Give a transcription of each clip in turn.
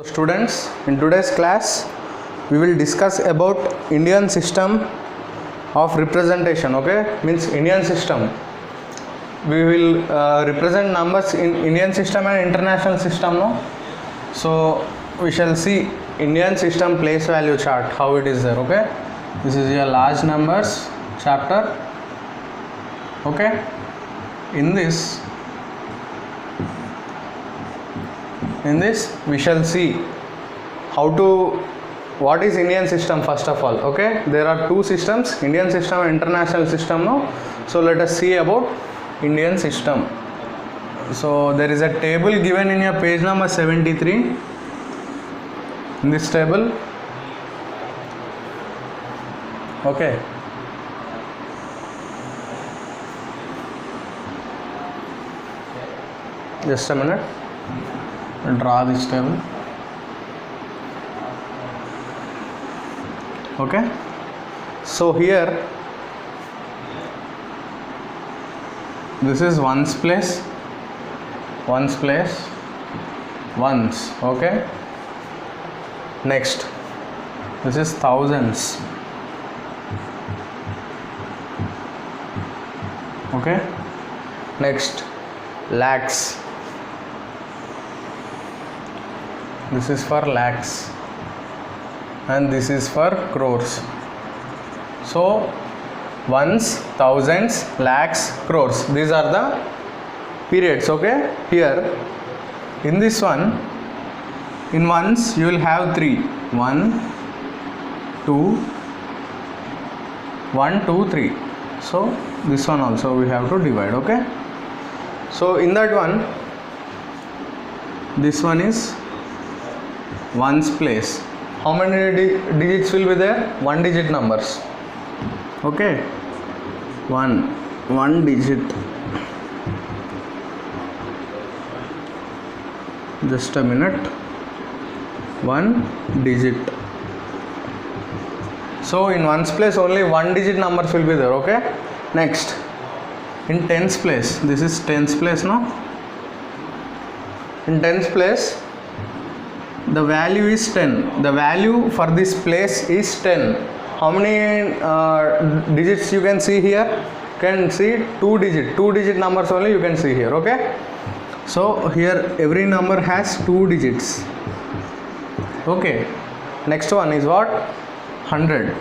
Students, in today's class we will discuss about Indian system of representation. Okay, means Indian system. We will represent numbers in Indian system and international system. No, so we shall see Indian system place value chart, how it is there. Okay, this is your large numbers chapter. Okay, in this we shall see what is Indian system first of all. Okay, there are two systems, Indian system and international system. No, so let us see about Indian system. So there is a table given in your page number 73. In this table, okay, just a minute, draw this table. Okay, so here this is ones place, ones. Okay, next this is thousands. Okay, next lakhs. This is for lakhs and this is for crores. So ones, thousands, lakhs, crores, these are the periods. Okay, here in this one, in ones you will have 3, 1 2 1 2 3. So this one also we have to divide. Okay, so in that one, this one is ones place. How many digits will be there? One digit numbers. Okay, one digit. Just a minute, one digit. So in ones place only one digit numbers will be there. Okay, next in tens place, this is tens place. No, in tens place the value is 10. The value for this place is 10. How many digits you can see here? You can see two digit numbers only you can see here. Okay, so here every number has 2 digits. Okay, next one is what? 100.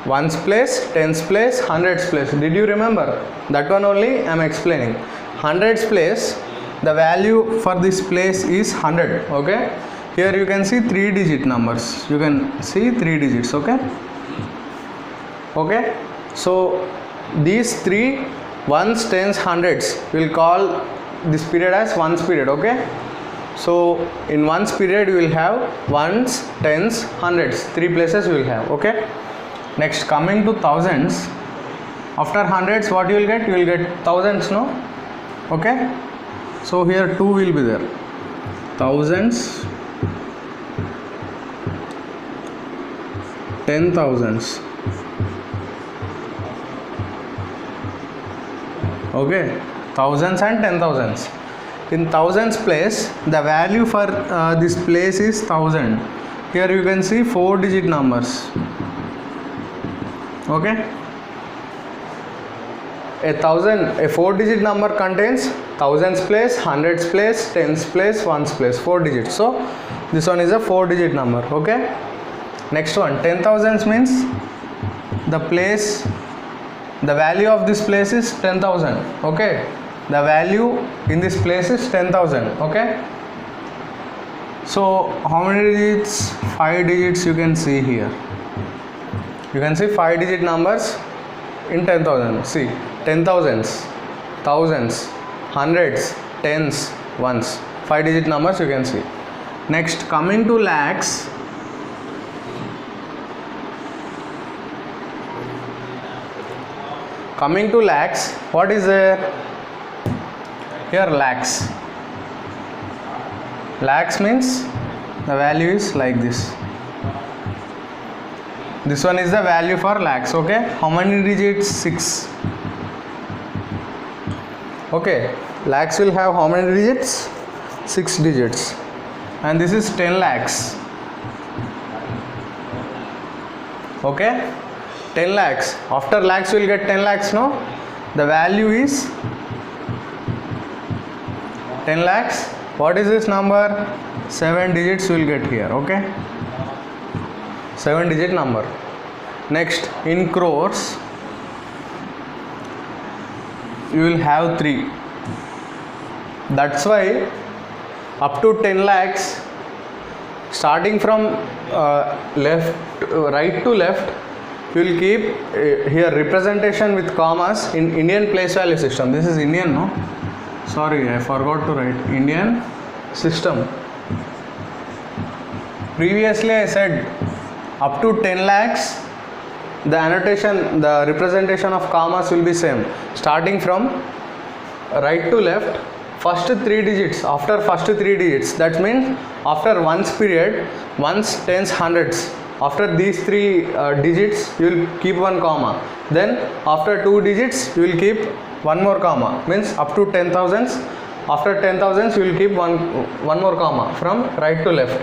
Ones place, tens place, hundreds place. Did you remember? That one only I am explaining. Hundreds place, the value for this place is 100. Okay, here you can see 3 digit numbers. You can see 3 digits. Okay, okay, so these 3 ones, tens, hundreds will call this period as ones period. Okay, so in ones period you will have ones, tens, hundreds, 3 places you will have. Okay, next coming to thousands, after hundreds what you will get? You will get thousands. No, okay, so here 2 will be there. Thousands, 10,000s. Okay, thousands and 10,000s. In thousands place, the value for this place is 1000. Here you can see 4 digit numbers. Okay, a 4 digit number contains thousands place, hundreds place, tens place, ones place, 4 digits. So this one is a 4 digit number. Okay, next one, 10,000s means the value of this place is 10,000. Okay, the value in this place is 10,000. Okay, so how many digits? 5 digits you can see here. You can see 5 digit numbers in 10,000. See, 10,000s, thousands, hundreds, tens, ones, 5 digit numbers you can see. Next coming to lakhs, what is there? Here lakhs means the value is like this. This one is the value for lakhs. Okay, how many digits? 6. Okay, lakhs will have how many digits? 6 digits. And this is 10 lakhs. Okay, 10 lakhs. After lakhs we will get 10 lakhs, no? The value is 10 lakhs. What is this number? 7 digits we will get here. Okay, 7 digit number. Next, in crores you will have 3. That's why up to 10 lakhs, starting from right to left, you will keep here representation with commas in Indian place value system. This is Indian, no? Sorry, I forgot to write Indian system. Previously I said up to 10 lakhs, the annotation, the representation of commas will be same. Starting from right to left, first 3 digits, after first 3 digits, that means after ones period, ones, tens, hundreds, after these 3 digits you will keep 1 comma. Then after 2 digits you will keep 1 more comma, means up to 10,000s. After 10,000s you will keep one more comma from right to left.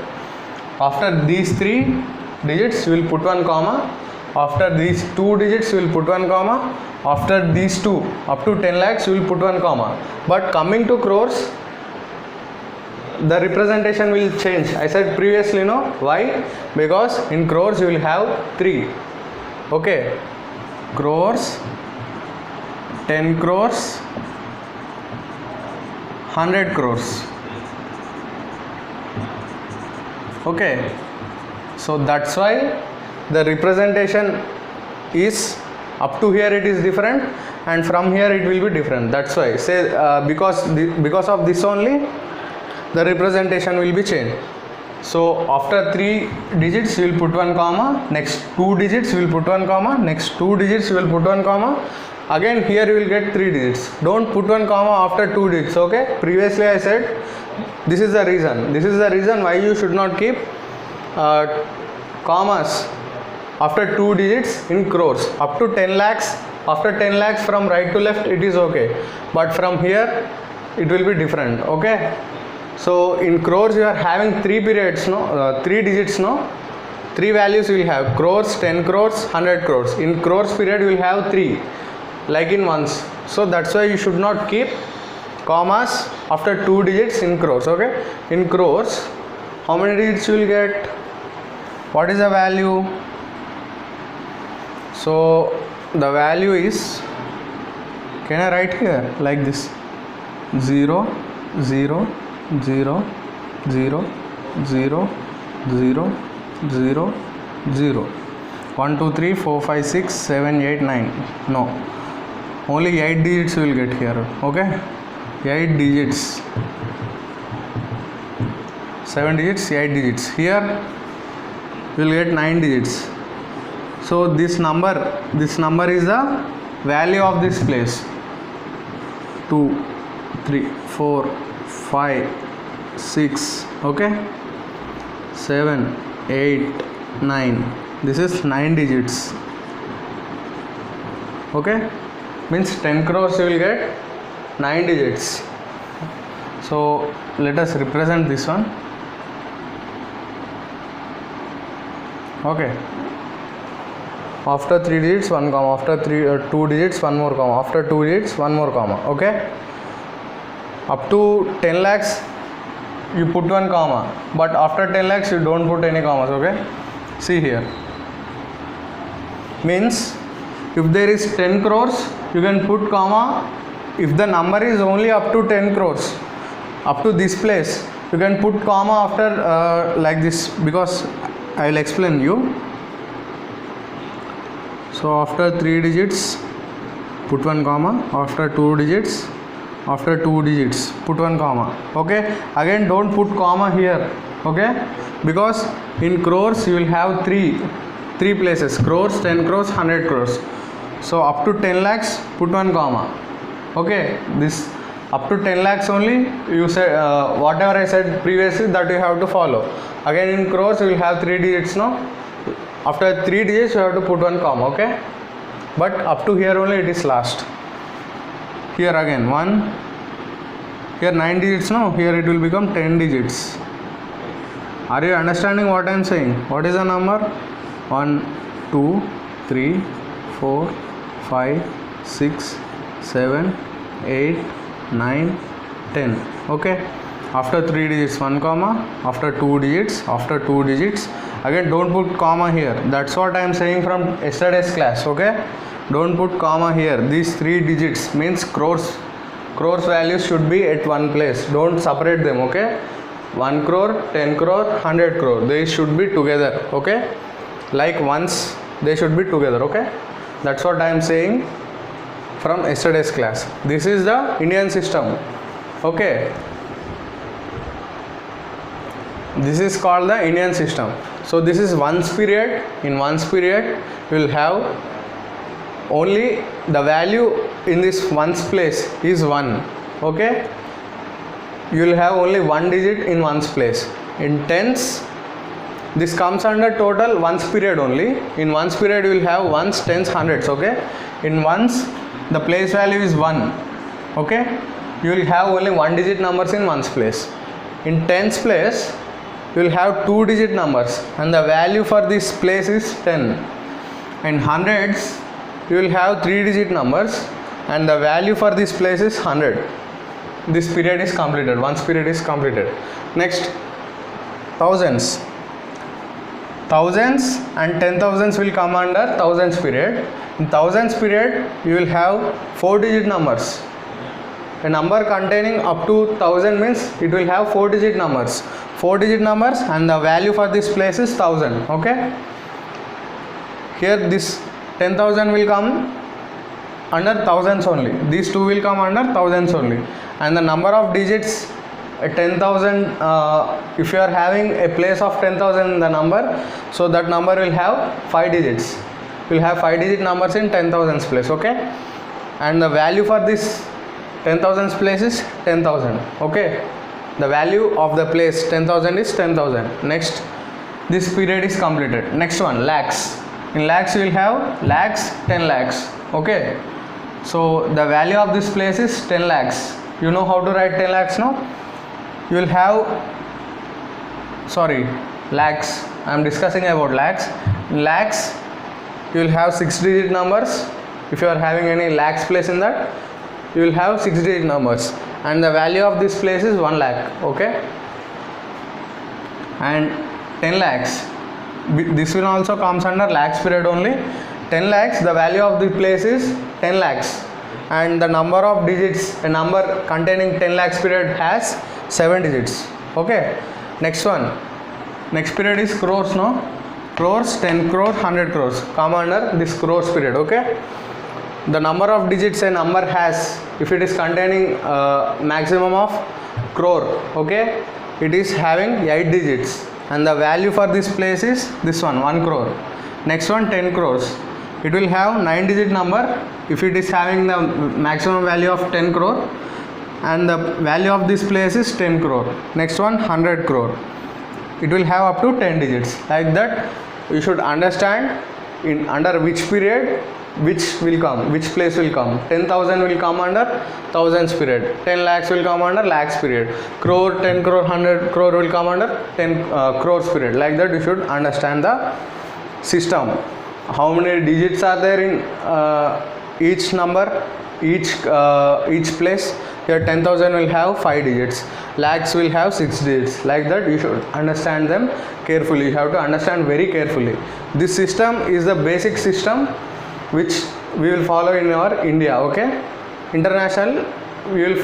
After these 3 digits you will put 1 comma. After these 2 digits you will put 1 comma. After these 2, up to 10 lakhs you will put 1 comma. But coming to crores, the representation will change. I said previously, no? Why? Because in crores you will have 3. Okay, crores, 10 crores, 100 crores. Okay, so that's why the representation is up to here it is different, and from here it will be different. That's why say because of this only the representation will be changed. So after 3 digits you will put 1 comma, next 2 digits you will put 1 comma, next 2 digits you will put 1 comma, again here you will get 3 digits. Don't put 1 comma after 2 digits. Okay, previously I said this is the reason why you should not keep commas after 2 digits in crores. Up to 10 lakhs, after 10 lakhs from right to left it is okay, but from here it will be different. Okay, so in crores you are having 3 periods, no? 3 digits, no? 3 values you will have: crores, 10 crores, 100 crores. In crores period you will have 3, like in ones. So that's why you should not keep commas after 2 digits in crores. Okay, in crores how many digits you will get? What is the value? So the value is, can I write here like this: 0 0 0 0 0 0 0 0 1 2 3 4 5 6 7 8 9. No, only 8 digits you will get here. Okay, 8 digits, 7 digits, 8 digits. Here you will get 9 digits. So this number is the value of this place: 2 3 4 5 6, okay, 7 8 9. This is 9 digits. Okay, means 10 crores you will get 9 digits. So let us represent this one. Okay, after 3 digits 1 comma, after 2 digits 1 more comma, after 2 digits 1 more comma. Okay, up to 10 lakhs you put 1 comma, but after 10 lakhs you don't put any commas. Okay, see here, means if there is 10 crores you can put comma. If the number is only up to 10 crores, up to this place, you can put comma after like this, because I will explain you. So after 3 digits put 1 comma, after 2 digits, after 2 digits put 1 comma. Okay, again don't put comma here. Okay, because in crores you will have three places: crores, 10 crores, 100 crores. So up to 10 lakhs put 1 comma. Okay, this up to 10 lakhs only you say whatever I said previously, that you have to follow. Again in crores you will have 3 digits, no? After 3 digits you have to put 1 comma. Okay, but up to here only it is last. Here again 1 here 9 digits, no, here it will become 10 digits. Are you understanding what I am saying? What is the number? 1 2 3 4 5 6 7 8 9 10. Okay, after 3 digits 1 comma, after 2 digits, after 2 digits, again don't put comma here. That's what I am saying from yesterday's class. Okay, don't put comma here. These 3 digits means crores values should be at one place. Don't separate them. Okay, 1 crore, 10 crore, 100 crore, they should be together. Okay, like once they should be together. Okay, that's what I am saying from yesterday's class. This is the Indian system. Okay, this is called the Indian system. So this is ones period. In ones period we will have only the value in this ones place is 1. Okay, you will have only one digit in ones place. In tens, this comes under total ones period only. In ones period you will have ones, tens, hundreds. Okay, in ones the place value is 1. Okay, you will have only one digit numbers in ones place. In tens place you will have 2 digit numbers and the value for this place is 10. In hundreds you will have 3 digit numbers and the value for this place is 100. This period is completed. Ones period is completed. Next, thousands and 10,000s will come under thousands period. In thousands period you will have 4 digit numbers. A number containing up to 1000 means it will have 4 digit numbers. 4 digit numbers and the value for this place is 1000. Okay, here this 10,000 will come under thousands only. These two will come under thousands only. And the number of digits 10,000, if you are having a place of 10,000 in the number, so that number will have 5 digits. You will have 5 digit numbers in 10,000s place. Okay, and the value for this 10,000s place is 10,000. Okay, the value of the place 10,000 is 10,000. Next, this period is completed. Next one, lakhs. In lakhs you will have lakhs, 10 lakhs. Okay, so the value of this place is 10 lakhs. You know how to write 10 lakhs now? You will have, sorry, lakhs. I am discussing about lakhs. In lakhs you will have 6 digit numbers. If you are having any lakhs place in that, you will have 6 digit numbers and the value of this place is 1 lakh. Okay, and 10 lakhs, this will also comes under lakhs period only. 10 lakhs, the value of the place is 10 lakhs and the number of digits, a number containing 10 lakhs period has 7 digits. Okay, next one, next period is crores. No, crores, 10 crore, 100 crores come under this crores period. Okay, the number of digits a number has, if it is containing maximum of crore, okay, it is having 8 digits and the value for this place is this one, 1 crore. Next one, 10 crores, it will have 9 digit number if it is having the maximum value of 10 crore and the value of this place is 10 crore. Next one, 100 crore, it will have up to 10 digits. Like that you should understand in under which period which will come, which place will come. 10,000 will come under thousands period, 10 lakhs will come under lakhs period, crore, 10 crore, 100 crore will come under 10 crores period. Like that you should understand the system. How many digits are there in each number, each place. Here 10,000 will have 5 digits, lakhs will have 6 digits. Like that you should understand them carefully. You have to understand very carefully. This system is the basic system which we will follow in our India. Okay, international we will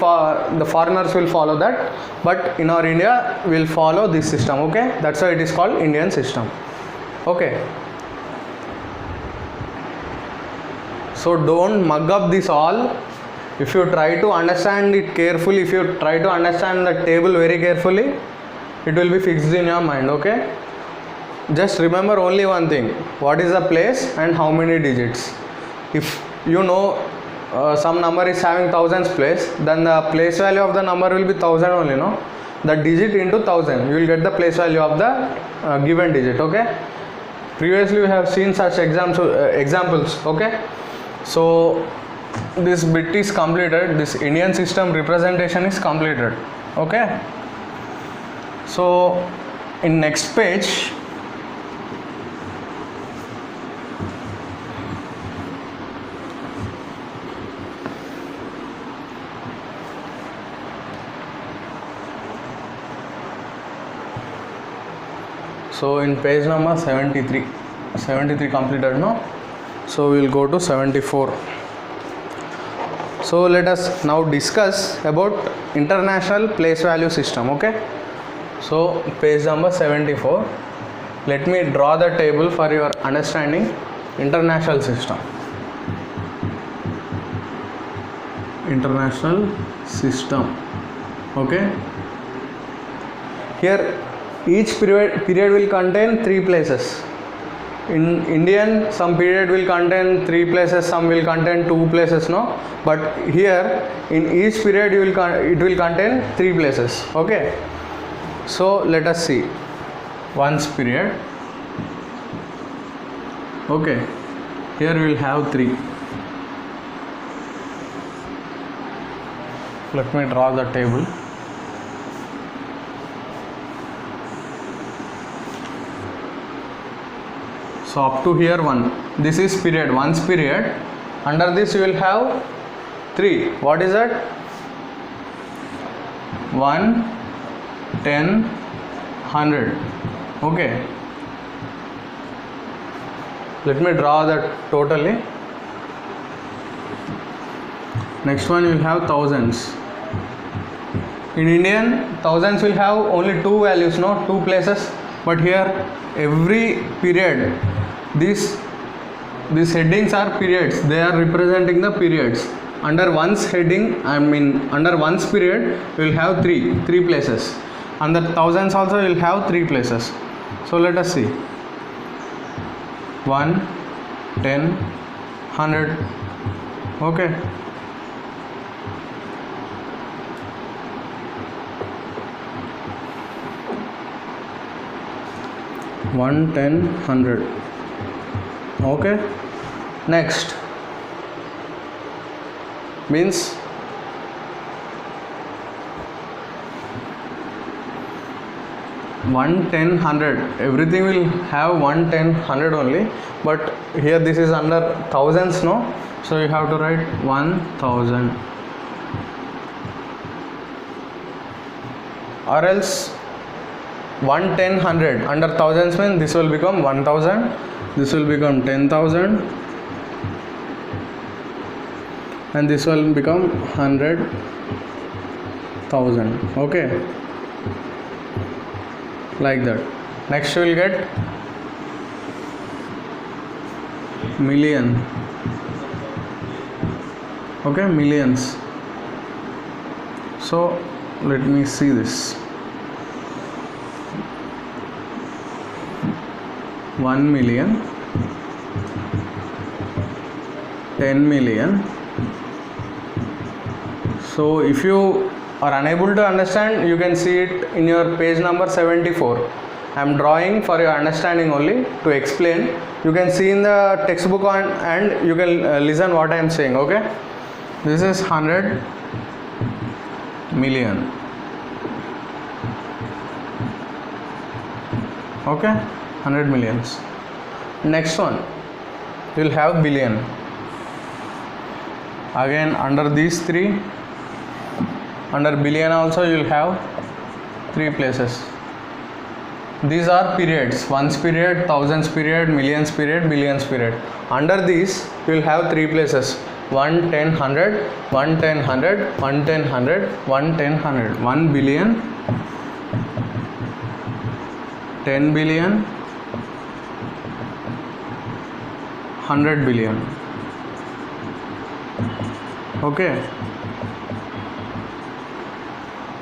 the foreigners will follow that, but in our India we will follow this system. Okay, that's why it is called Indian system. Okay, so don't mug up this all. If you try to understand it carefully, if you try to understand the table very carefully, it will be fixed in your mind. Okay, just remember only one thing, what is the place and how many digits. If you know some number is having thousands place, then the place value of the number will be 1000 only. No, the digit into 1000, you will get the place value of the given digit. Okay, previously we have seen such examples. Okay, so this bit is completed, this Indian system representation is completed. Okay, so in next page so in page number 73 completed, no? So we will go to 74. So let us now discuss about international place value system. Okay, so page number 74, let me draw the table for your understanding. International system, okay, here each period will contain 3 places. In Indian, some period will contain 3 places, some will contain 2 places, no? But here in each period it will contain 3 places. Okay, so let us see once period. Okay, here we will have 3. Let me draw the table. So up to here 1, this is period, once period. Under this you will have 3. What is that? 1, 10, 100. Okay, let me draw that totally. Next one you will have thousands. In Indian, thousands will have only 2 values, no, 2 places. But here every period, these headings are periods, they are representing the periods. Under one's heading, under one's period, we will have 3 places. Under thousands also we will have 3 places. So let us see 1, 10, 100. Okay, one, 10, 100. Okay, next means one, 10, 100. Everything will have 1, 10, 100 only. But here this is under thousands, no? So you have to write 1000. Or else 1, 10, 100 under thousands means this will become 1000, this will become 10,000, and this will become 100,000. Okay, like that. Next you will get million. Okay, millions. So let me see this. 1 million, 10 million. So if you are unable to understand, you can see it in your page number 74. I am drawing for your understanding only, to explain. You can see in the textbook and you can listen what I am saying. Okay, this is 100 million. Okay, 100 millions. Next one you will have billion. Again under these 3, under billion also you will have 3 places. These are periods: ones period, thousands period, millions period, billions period. Under these you will have 3 places: 1, 10, 100, 1, 10, 100, 1, 10, 100, 1, 10, 100. 1 billion, 10 billion, 100 billion. Okay,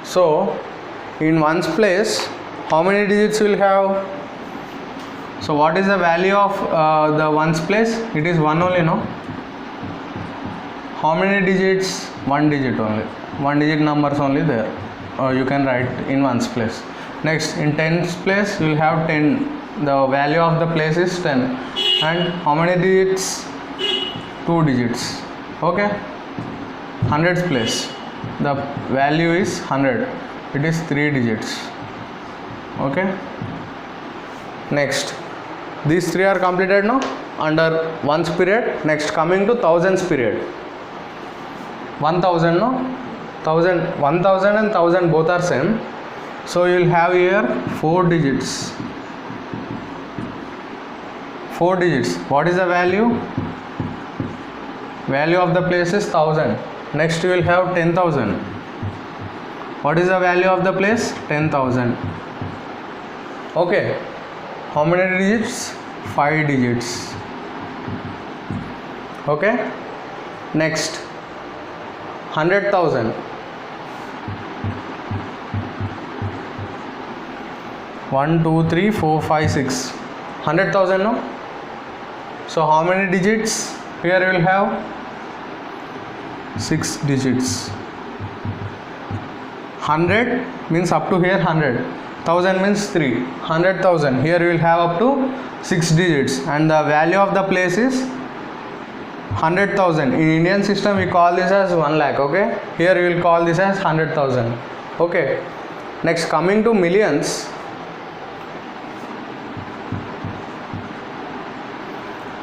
so in ones place how many digits will have? So what is the value of the ones place? It is 1 only, no? How many digits? 1 digit only. 1 digit numbers only there. You can write in ones place. Next, in tens place you will have 10. The value of the place is 10. And how many digits? 2 digits. Okay. hundreds place, the value is 100. It is 3 digits. Okay. Next, these three are completed now under ones period. Next, coming to thousands period. 1000, no? 1000 and 1000 both are same. So you will have here 4 digits. 4 digits. What is the value? Value of the place is 1000. Next you will have 10,000. What is the value of the place? 10,000. Okay. How many digits? 5 digits. Okay. Next, 100,000. 1, 2, 3, 4, 5, 6. 100,000, no? So how many digits? Here you will have 6 digits. 100 means up to here 100. 1000 means 3. 100,000. Here you will have up to 6 digits, and the value of the place is 100,000. In Indian system we call this as 1 lakh. Okay. Here you will call this as 100,000. Okay. Next, coming to millions.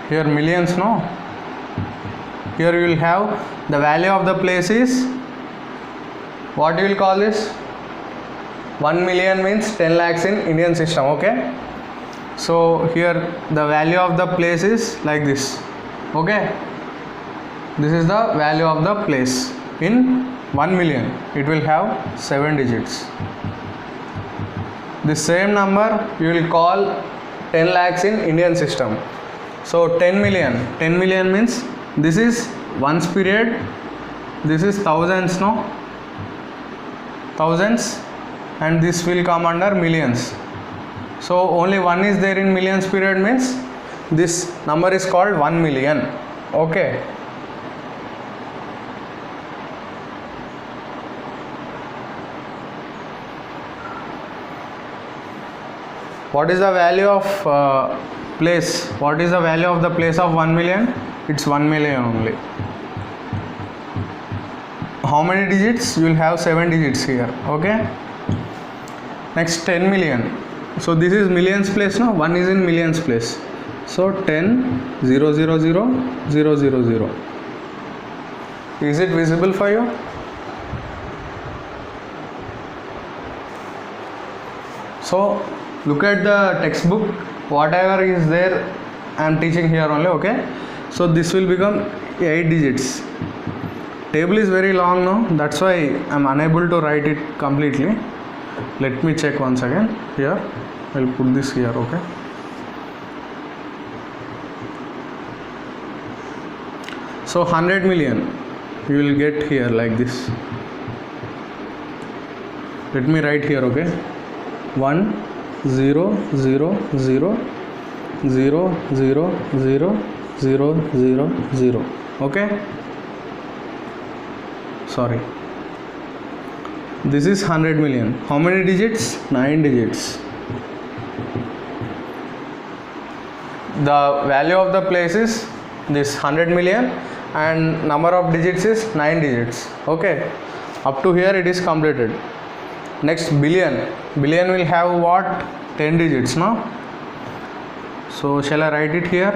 Here millions, no? Here you will have the value of the place is, what you will call this? 1 million means 10 lakhs in Indian system. Okay. So here the value of the place is like this. Okay. This is the value of the place. In 1 million it will have 7 digits. The same number you will call 10 lakhs in Indian system. So 10 million. 10 million means this is ones period. This is thousands, no? Thousands, and this will come under millions. So only one is there in millions period means this number is called 1 million. Okay. What is the value of place? What is the value of the place of 1 million? It's 1 million only. How many digits? You will have 7 digits here. Okay. Next, 10 million. So this is millions place, no? 1 is in millions place. So 10 0 0 0 0 0 0. Is it visible for you? So look at the textbook. Whatever is there, I am teaching here only. Okay. So this will become 8 digits. Table is very long now. That's why I am unable to write it completely. Let me check once again. Here I'll put this here. Okay. So 100 million you will get here like this. Let me write here. Okay. 1 0 0 0 0 0 0 0 0 0. Okay. Sorry. This is 100 million. How many digits? 9 digits. The value of the place is this 100 million and number of digits is 9 digits. Okay. Up to here it is completed. Next, billion. Billion will have what? 10 digits, no? So shall I write it here?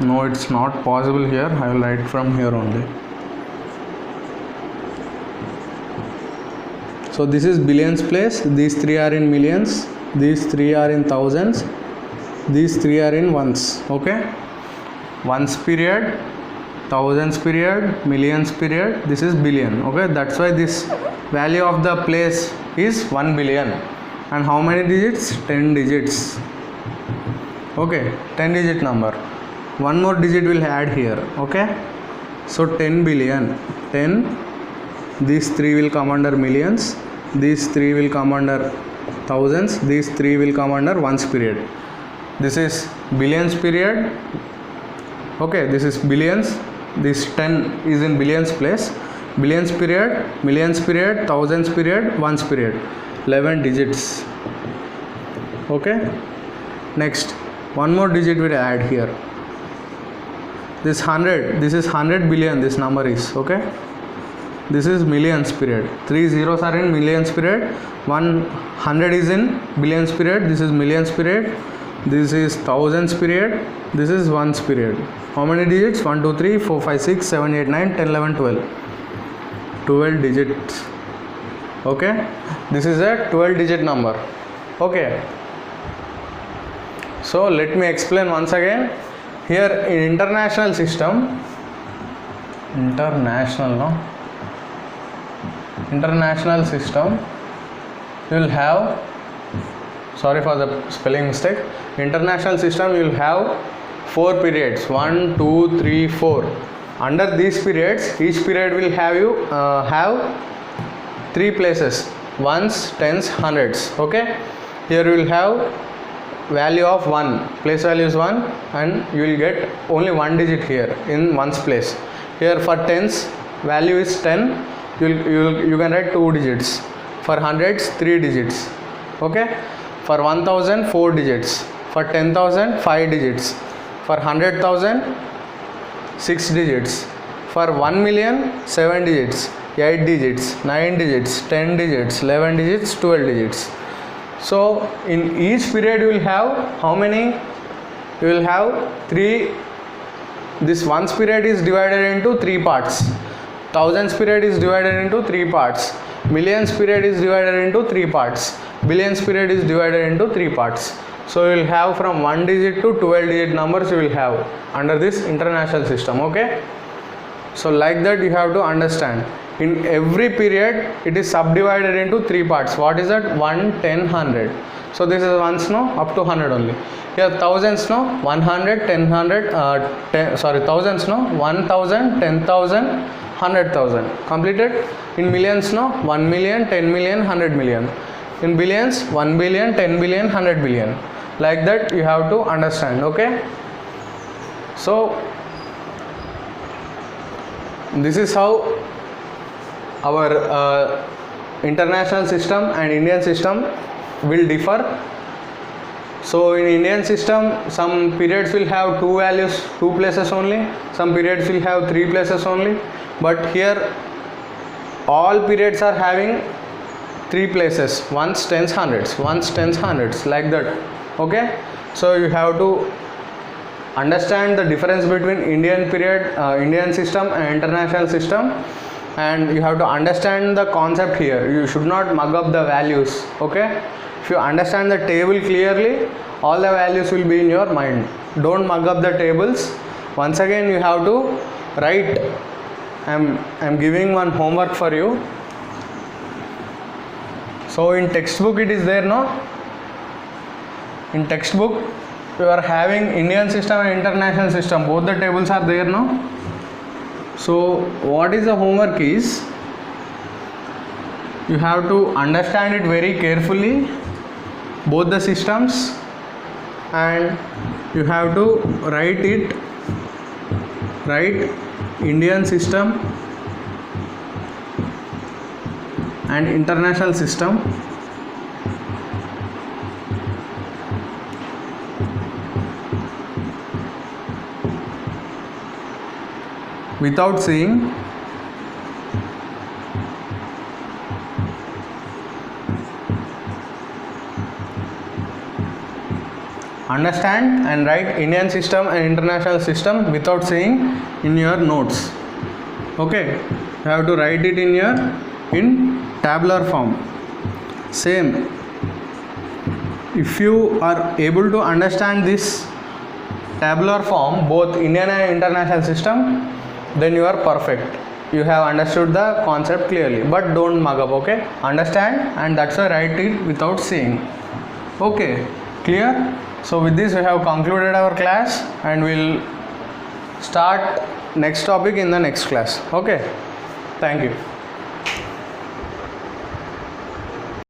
No, it's not possible here. I will write from here only. So this is billions place. These three are in millions. These three are in thousands. These three are in ones. Okay. Ones period, thousands period, millions period. This is billion. Okay. That's why this value of the place is 1 billion. And how many digits? 10 digits. Okay. 10 digit number. One more digit will add here. Okay. So 10 billion. 10. These three will come under millions. These three will come under thousands. These three will come under ones period. This is billions period. Okay. This is billions. This 10 is in billions place. Billions period, millions period, thousands period, ones period. 11 digits. Okay, next one more digit we add here. This 100, this is 100 billion, this number is, okay. This is millions period, 3 zeros are in millions period, 100 is in billions period, this is millions period, this is thousands period, this is ones period. How many digits? 1 2 3 4 5 6 7 8 9 10 11 12 digits. Okay, this is a 12 digit number. Okay, so let me explain once again. Here in international system, international system, you will have, sorry for the spelling mistake, international system you will have 4 periods, 1 2 3 4. Under these periods, each period will have you have 3 places, ones, tens, hundreds. Okay, here you will have value of 1, place value is 1, and you will get only 1 digit here in ones place. Here for tens, value is 10, you can write 2 digits. For hundreds, 3 digits. Okay, for 1000, 4 digits. For 10,000, 5 digits. For 100,000, 6 digits. For 1 million, 7 digits, 8 digits, 9 digits, 10 digits, 11 digits, 12 digits. So in each period you will have how many? You will have 3. This ones period is divided into 3 parts. Thousands period is divided into 3 parts. Millions period is divided into 3 parts. Billions period is divided into 3 parts. So you will have from 1 digit to 12 digit numbers you will have under this international system. Okay, so like that you have to understand. In every period it is subdivided into 3 parts. What is that? 1, 10, 100. So this is ones, no, up to 100 only. Here thousands, no, 100, 10, 100, thousands, no, 1000, 10,000, 100,000. Completed. In millions, no, 1 million, 10 million, 100 million. In billions, 1 billion, 10 billion, 100 billion. Like that you have to understand. Okay, so this is how our international system and Indian system will differ. So in Indian system, some periods will have 2 values, 2 places only. Some periods will have 3 places only. But here all periods are having 3 places, ones, tens, hundreds, ones, tens, hundreds, like that. Okay, so you have to understand the difference between Indian period, Indian system and international system, and you have to understand the concept here. You should not mug up the values. Okay, if you understand the table clearly, all the values will be in your mind. Don't mug up the tables. Once again you have to write. I'm giving one homework for you. So in textbook it is there, no? In textbook you are having Indian system and international system, both the tables are there, no? So what is the homework is, you have to understand it very carefully, both the systems, and you have to write Indian system and international system. Without saying. Understand and write Indian system and international system without saying in your notes. Okay, you have to write it in tabular form. Same, if you are able to understand this tabular form, both Indian and international system, then you are perfect. You have understood the concept clearly, but don't mug up. Okay, understand, and that's why write it without saying. Okay, clear? So with this we have concluded our class, and we'll start next topic in the next class. Okay, thank you.